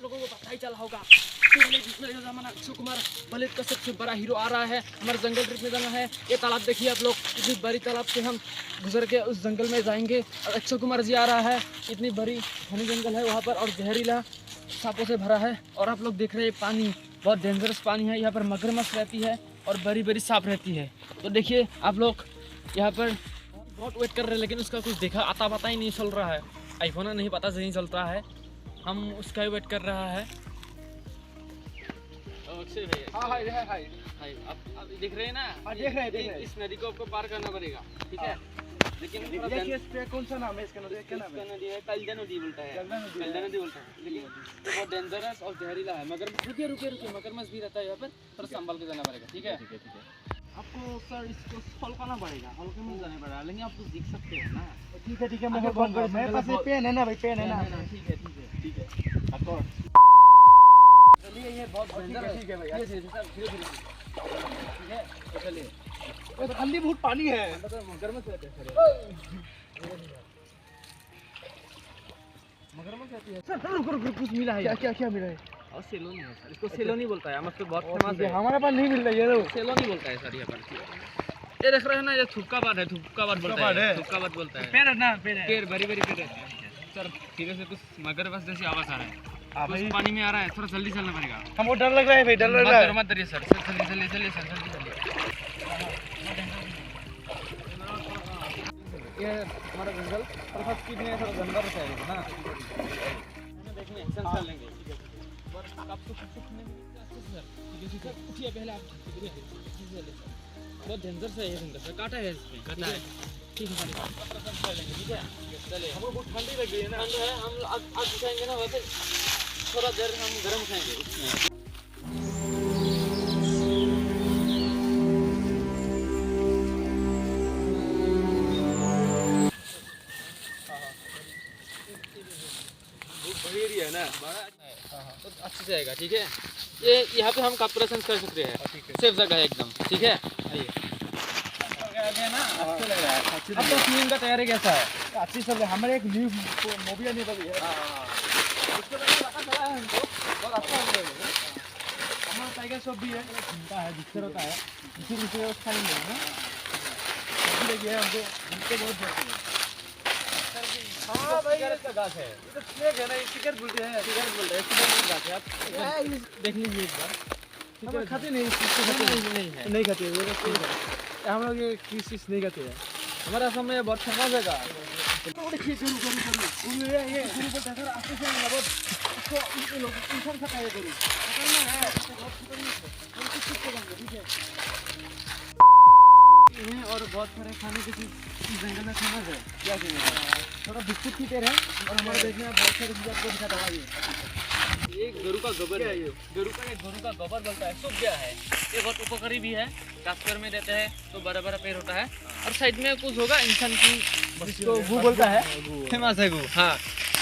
लोगों को पता ही चला होगा जमाना अक्षय कुमार बॉलीवुड का सबसे बड़ा हीरो आ रहा है, हमारे जंगल ट्रिप में जाना है। ये तालाब देखिए आप लोग, इतनी बड़ी तालाब से हम गुजर के उस जंगल में जाएंगे और अक्षय कुमार जी आ रहा है। इतनी बड़ी घनी जंगल है वहाँ पर और जहरीला सांपों से भरा है। और आप लोग देख रहे हैं पानी बहुत डेंजरस पानी है, यहाँ पर मगरमच्छ रहती है और बड़ी बड़ी सांप रहती है। तो देखिए आप लोग यहाँ पर बहुत वेट कर रहे हैं, लेकिन उसका कुछ देखा आता पता ही नहीं चल रहा है। आईफोन नहीं पता नहीं चलता है, हम उसका ही वेट कर रहा है। अक्षय भैया, हाँ हाय हाय हाय हाय, आप देख रहे हैं ना? हाँ देख रहे हैं। इस नदी को आपको पार करना पड़ेगा, ठीक है? लेकिन देखिए इस पे कौन सा नाम है इसका नदी? क्या नाम है? नदी है कल्दा नदी बोलता है, कल्दा नदी। कल्दा नदी बोलता है। लेकिन तो बहुत डेंजरस और जहरीला है। मगर रुकिए रुकिए रुकिए, मगरमच्छ भी रहता है यहाँ पर, थोड़ा संभाल के जाना पड़ेगा, ठीक है? ठीक है ठीक है। आपको सर इसको सॉल्व करना पड़ेगा, हल्के में जाना पड़ेगा, लेकिन आप तो दिख सकते हैं ना। ठीक है मैं फोन कर, मेरे पास पेन है ना भाई, पेन है ना। ठीक है ठीक है ठीक है। आपको चलिए, ये बहुत डेंजर है। ठीक है भाई, ये धीरे धीरे, ठीक है? तो चलिए, तो ठंडी बहुत पानी है। मगरमच्छ रहते हैं सर, मगरमच्छ रहती है सर। रुको कुछ मिला है। क्या मिला है? और सेलोनी है सर, इसको सेलोनी बोलता है, हम इसको बहुत फेमस है। हमारे पास नहीं मिल रहा है ये। सेलोनी बोलता है सर यहाँ पर। ये देख रहे हैं ना, ये थुक्का बात है, थुक्का बात बोलता है, थुक्का बात बोलता है। पेड़ है ना, पेड़ है। पेड़ बड़ी बड़ी पेड़ है सर। धीरे से कुछ मगरमच्छ जैसी आवाज आ रहा है, कुछ पानी में आ रहा है, थोड़ा जल्दी चलना पड़ेगा। हमको डर लग रहा है भाई, डर लग रहा है। मत डरिए सर, चलिए चलिए सर, जल्दी। ये हमारा जंगल थोड़ा स्पीड में थोड़ा गंदा रहता है ना, देखने एक्शन कर लेंगे, ठीक है? और आपको ठीक है, उठिए पहले आप, बहुत डेंजर है ये जंगल सर, काटा है इसमें, काटा है, ठीक है? ठीक है, चलिए। हमको बहुत ठंडी लग रही है ना। ठंड है, हम आग उठाएंगे ना, वैसे थोड़ा देर हम गर्म खाएंगे उसमें। बड़ी एरिया है ना, बड़ा है, तो अच्छी जाएगा, ठीक है? ये यहाँ पे हम कैप्चरेशन कर सकते हैं, सेफ जगह है एकदम, ठीक है? आइए ना, अच्छा लग रहा है। अब तो फिल्म का तैयारी कैसा है? अच्छी सब है। हमारे एक न्यू मूवी आने वाली है। उसको पता चला है हमको, बहुत अच्छा लग रहा है। हमारा टाइगर शॉप भी है, घूमता है, दिखते रहता है, इसीलिए उसका नहीं है ना। देखिए हमको बहुत डर है। हाँ भाई, इसका गाछ है, ये तो स्नेक है ना, ये शिकार बोलते हैं। सिगरेट बोलते हैं, सिगरेट गाछ है। आप देख लीजिए एक बार। हम खाते नहीं, नहीं है, नहीं खाते हम लोग, ये किस चीज नहीं खाते हैं। हमारे असम में बहुत फेमस है गाछ। तो देखिए गुरु ये गुरु बोलता है सर, आपसे से मतलब इसको लोग इंसान खाता है गुरु, पकड़ना है, बहुत खतरनाक है, हम कुछ सीख के जाएंगे, ठीक है? हैं और बहुत सारे खाने की चीज जंगल में फेमस है। क्या चाहिए? थोड़ा बिस्कुट की पेड़ है और हमारे देश में बहुत सारी चीज़ आपको दिखाता हुआ ये गरु का गोबर है, गरु का गोबर बोलता है, सूख गया है। ये बहुत उपकारी भी है, काश्मीर में रहते हैं तो बड़ा बड़ा पेड़ होता है। और साइड में कुछ होगा इंसान की, जिसको गू बोलता है, फेमस है गू। हाँ,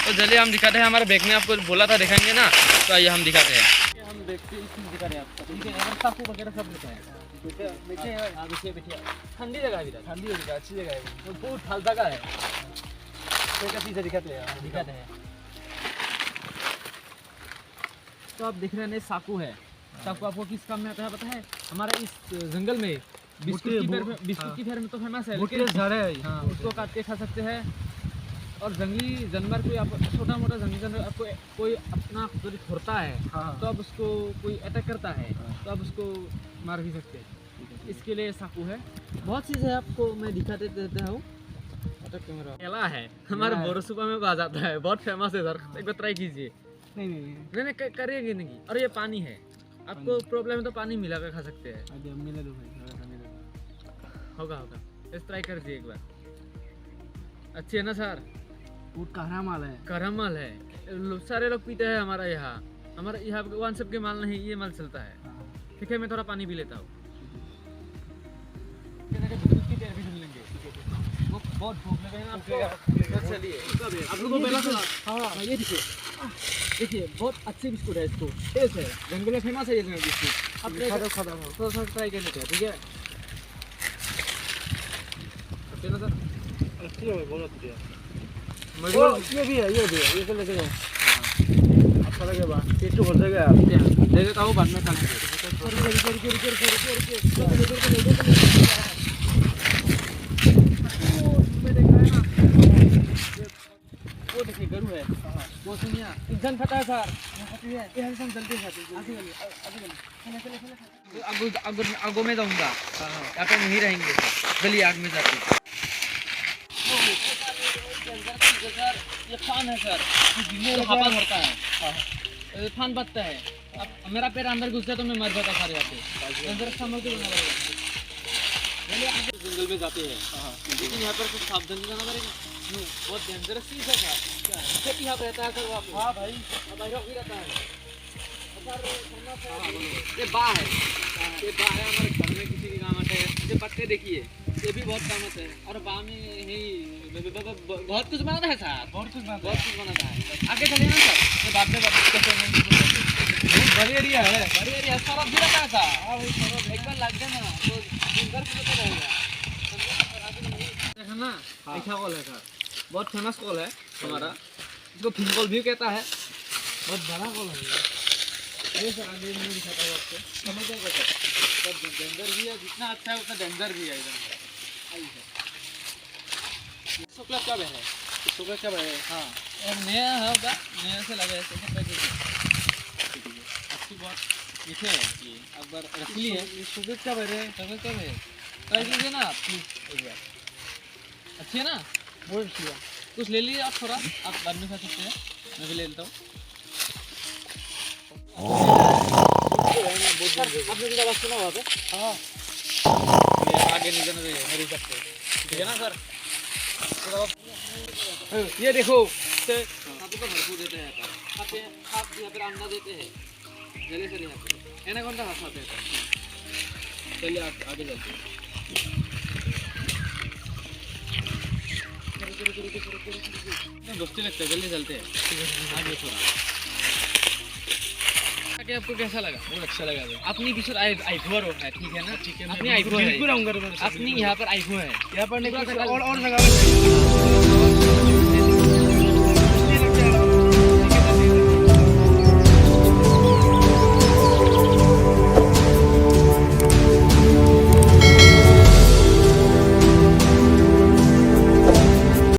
तो चलिए हम दिखाते हैं, हमारे बैग में आपको बोला था दिखाएंगे ना, तो आइए हम दिखाते हैं। हम बैग से दिखा रहे हैं आपको, ठीक है? साकू वगैरह सब लिखा है। बैठिए, ठंडी जगह है, ठंडी जगह, अच्छी जगह है, तो बहुत हल्का का है। क्या चीज़ें दिखाते हैं। तो आप देख रहे हैं, साकू है। साकू आपको किस काम में आता है पता है? हमारे इस जंगल में बिस्कुट की फेर में तो फेमस है, लेकिन हाँ, उसको काट के खा सकते हैं। और जंगली जानवर कोई आप छोटा मोटा जंगली जानवर आपको कोई अपना यदि छोड़ता है, तो अब उसको कोई अटैक करता है, तो आप उसको मार भी सकते हैं। इसके लिए साकू है। बहुत चीज़ है, आपको मैं दिखाते देता हूँ। केला है, हमारे बोरसुपा में आ जाता है, बहुत फेमस है सर, एक बार ट्राई कीजिए। नहीं करिएगा नहीं। और ये पानी है, आपको प्रॉब्लम है तो पानी मिला कर खा सकते हैं। होगा, इस ट्राई कर दिए एक बार। अच्छी है ना सर? बहुत कहरा माल है, सारे लोग पीते हैं हमारा यहाँ वन सब के माल नहीं, ये माल चलता है। ठीक है, मैं थोड़ा पानी भी लेता हूँ। बहुत भूख लगे ना आपको, चलिए आप लोगों को पहला सुना। हाँ, ये देखिए बहुत अच्छे बिस्कुट है, इसको टेस्ट है, जंगल में फेमस है ये बिस्कुट। आप थोड़ा सा ट्राई कर लेते हैं, ठीक है? अच्छे ना सर? अच्छी है, बहुत अच्छी है। ये भी है, ये सब लेके जाओ। अच्छा लगेगा। तो हो जाएगा यार। दे देता हूँ, बाद में खाना वो देखिए गरु है, वो सुनिए इंसान खाता है सर, ये इंसान जल्दी खाते हैं। आगो में जाऊंगा, यहाँ पे नहीं रहेंगे, चलिए आग में जाते हैं। सर ये फान है सर, हवा भरता है, फान बचता है। अब मेरा पैर अंदर घुस गया तो मैं मर जाता सर यहाँ पे। अंदर संभल के जाना पड़ेगा। जंगल में जाते हैं, लेकिन यहाँ पर कुछ सावधानी जाना पड़ेगा। बहुत डेंजरस चीज है सर, यहाँ रहता है सर वहाँ पे। हाँ भाई, भी रहता है। ये बा है, ये बा है हमारे घर में किसी के काम आता है। ये पत्ते देखिए, ये भी बहुत काम आता है। और बा में यही बहुत कुछ बनाता है सर, बहुत कुछ बनाता है। आगे चलिए ना सर, ये बाद में बड़ी एरिया है, बड़ी एरिया सरफ भी रहता है सर। एक बार लग जाए ना तो दिन भर पता रहेगा। देखा ना, ऐसा कॉल है सर, बहुत फेमस कॉल है हमारा, इसको फिन कॉल भी कहता है। बहुत बड़ा कॉल है ये सर, आगे नहीं दिखाता हूँ आपको, समझ जाएगा सर। सब डेंजर भी है, जितना अच्छा है उतना डेंजर भी है इधर। आइए सर, शुक्ला कब है? शुक्ला कब है? हाँ, और नया होगा, नया से लगा ऐसे अच्छी बात मीठे है ये, अकबर रसली है। शुक्र कब है? शुक्र कब है? ट्राई कीजिए ना प्लीज एक बार, अच्छी है ना? बहुत अच्छी है। कुछ ले लीजिए आप, थोड़ा आप बाद में खा सकते हैं, मैं भी ले लेता हूँ। आपने क्या बात सुना वहाँ पे? हाँ, आगे नहीं जाना चाहिए मेरे हिसाब से, ठीक है ना सर? ये देखो, आपको तो भरपूर देते हैं आप यहाँ पर अंडा देते हैं, जल्दी से यहाँ पे एनाकोंडा खाते हैं। चलिए आप आगे चलते हैं। दोस्ती लगता है, जल्दी चलते हैं आगे थोड़ा। आपको कैसा लगा? बहुत अच्छा लगा। अपनी किशोर आईफोर है, ठीक है ना? ठीक है, अपनी आईफोर है, अपनी यहाँ पर आईफोर है, यहाँ पर नहीं और लगा